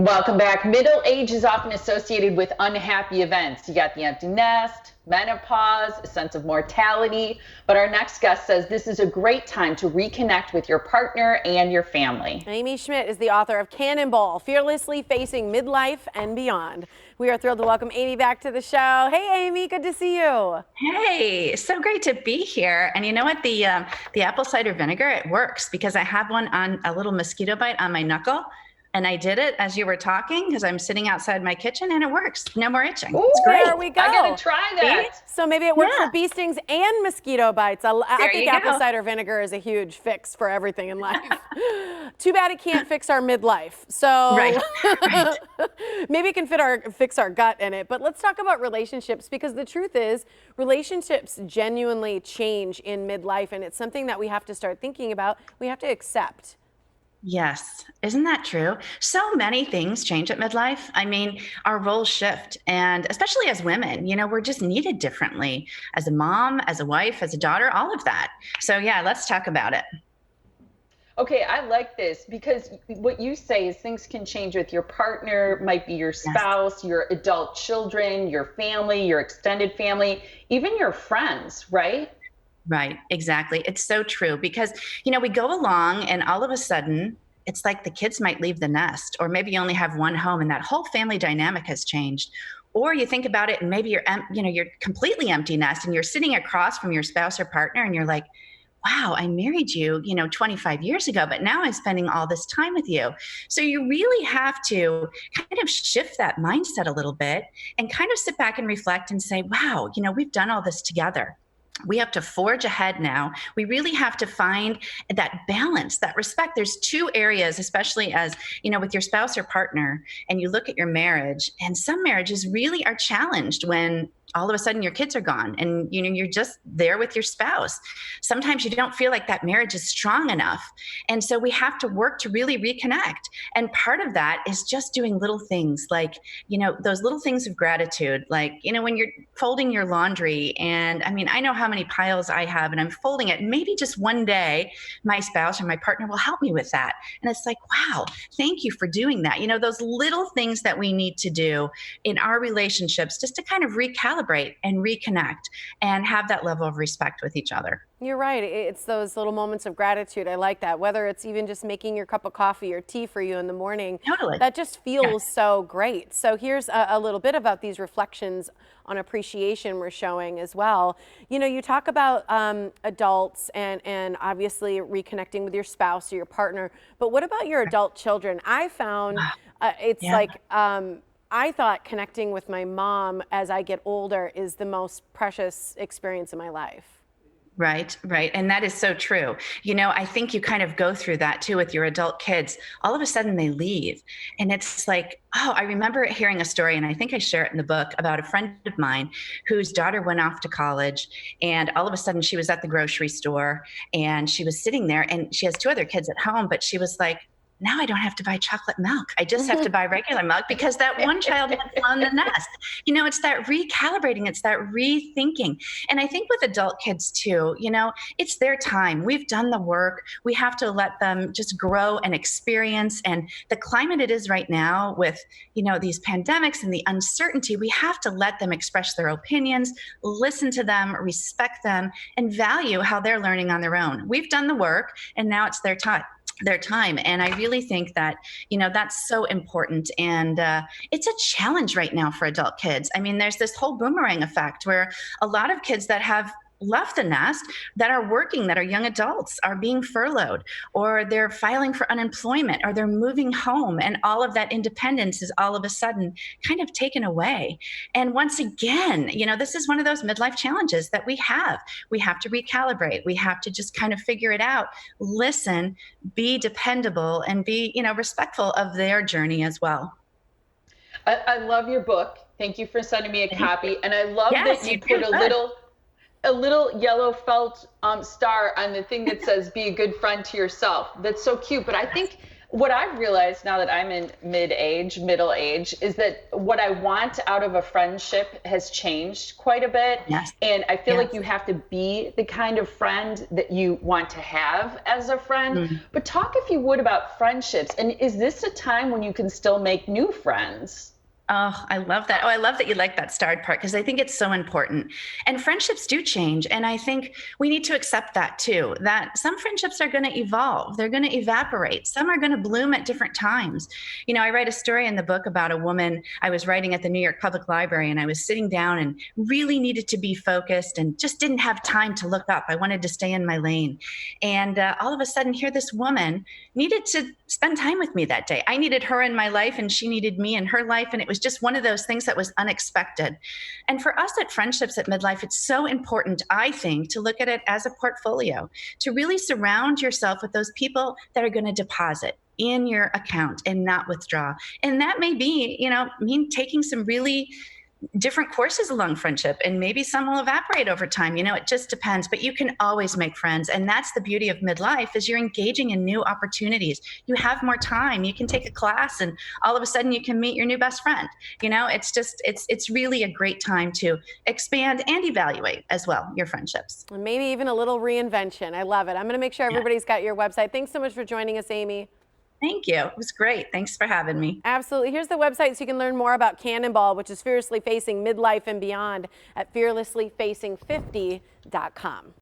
Welcome back. Middle age is often associated with unhappy events. You got the empty nest, menopause, a sense of mortality. But our next guest says this is a great time to reconnect with your partner and your family. Amy Schmidt is the author of Cannonball, Fearlessly Facing Midlife and Beyond. We are thrilled to welcome Amy back to the show. Hey, Amy, good to see you. Hey, so great to be here. And you know what? The apple cider vinegar, it works because I have one on a little mosquito bite on my knuckle. And I did it as you were talking because I'm sitting outside my kitchen and it works. No more itching. Ooh, it's great. There we go. I gotta try that. So maybe it works Yeah. for bee stings and mosquito bites. I think you apple go. cider vinegar is a huge fix for everything in life. Too bad it can't fix our midlife. So Right. maybe it can fix our gut in it. But let's talk about relationships, because the truth is relationships genuinely change in midlife, and it's something that we have to start thinking about. We have to accept. Yes. Isn't that true? So many things change at midlife. I mean, our roles shift. And especially as women, we're just needed differently as a mom, as a wife, as a daughter, all of that. So, yeah, let's talk about it. Okay, I like this because what you say is things can change with your partner, might be your Yes. spouse, your adult children, your family, your extended family, even your friends, right? Right, exactly. It's so true because, we go along and all of a sudden it's like the kids might leave the nest, or maybe you only have one home and that whole family dynamic has changed. Or you think about it and maybe you're completely empty nest and you're sitting across from your spouse or partner and you're like, wow, I married you, 25 years ago, but now I'm spending all this time with you. So you really have to kind of shift that mindset a little bit and kind of sit back and reflect and say, wow, we've done all this together. We have to forge ahead now. We really have to find that balance, that respect. There's two areas, especially as, with your spouse or partner, and you look at your marriage, and some marriages really are challenged when all of a sudden your kids are gone and you're just there with your spouse. Sometimes you don't feel like that marriage is strong enough. And so we have to work to really reconnect. And part of that is just doing little things like, those little things of gratitude, like, when you're folding your laundry. And I mean, I know how many piles I have and I'm folding it. Maybe just one day my spouse or my partner will help me with that. And it's like, wow, thank you for doing that. Those little things that we need to do in our relationships just to kind of recalibrate and reconnect and have that level of respect with each other. You're right. It's those little moments of gratitude. I like that. Whether it's even just making your cup of coffee or tea for you in the morning, Totally. that just feels Yes. so great. So here's a little bit about these reflections on appreciation we're showing as well. You talk about adults and obviously reconnecting with your spouse or your partner, but what about your adult children? I found it's Yeah. like, I thought connecting with my mom as I get older is the most precious experience in my life. Right, right. And that is so true. I think you kind of go through that too with your adult kids. All of a sudden they leave. And it's like, oh, I remember hearing a story, and I think I share it in the book, about a friend of mine whose daughter went off to college. And all of a sudden she was at the grocery store and she was sitting there, and she has two other kids at home, but she was like, now I don't have to buy chocolate milk. I just have to buy regular milk because that one child went on the nest. It's that recalibrating, it's that rethinking. And I think with adult kids too, it's their time. We've done the work. We have to let them just grow and experience. And the climate it is right now with, these pandemics and the uncertainty, we have to let them express their opinions, listen to them, respect them, and value how they're learning on their own. We've done the work and now it's their time. And I really think that, that's so important. And it's a challenge right now for adult kids. I mean, there's this whole boomerang effect where a lot of kids that have left the nest, that are working, that are young adults, are being furloughed, or they're filing for unemployment, or they're moving home, and all of that independence is all of a sudden kind of taken away. And once again, this is one of those midlife challenges that we have. We have to recalibrate. We have to just kind of figure it out, listen, be dependable, and be, respectful of their journey as well. I love your book. Thank you for sending me a copy. And I love Yes, that you you put do. Good. a little yellow felt star on the thing that says be a good friend to yourself. That's so cute. But I think what I've realized now that I'm in middle age, is that what I want out of a friendship has changed quite a bit. Yes. And I feel Yes. like you have to be the kind of friend that you want to have as a friend. Mm. But talk, if you would, about friendships. And is this a time when you can still make new friends? Oh, I love that. Oh, I love that you like that starred part because I think it's so important. And friendships do change. And I think we need to accept that too, that some friendships are going to evolve, they're going to evaporate, some are going to bloom at different times. You know, I write a story in the book about a woman I was writing at the New York Public Library, and I was sitting down and really needed to be focused and just didn't have time to look up. I wanted to stay in my lane. And all of a sudden, here this woman needed to spend time with me that day. I needed her in my life, and she needed me in her life. And it was just one of those things that was unexpected. And for us at Friendships at Midlife, it's so important, I think, to look at it as a portfolio, to really surround yourself with those people that are going to deposit in your account and not withdraw. And that may be, mean taking some really different courses along friendship, and maybe some will evaporate over time. It just depends, but you can always make friends. And that's the beauty of midlife, is you're engaging in new opportunities. You have more time, you can take a class, and all of a sudden you can meet your new best friend. It's really a great time to expand and evaluate as well your friendships. And maybe even a little reinvention. I love it. I'm going to make sure everybody's got your website. Thanks so much for joining us, Amy. Thank you. It was great. Thanks for having me. Absolutely. Here's the website so you can learn more about Cannonball, which is Fearlessly Facing Midlife and Beyond, at fearlesslyfacing50.com.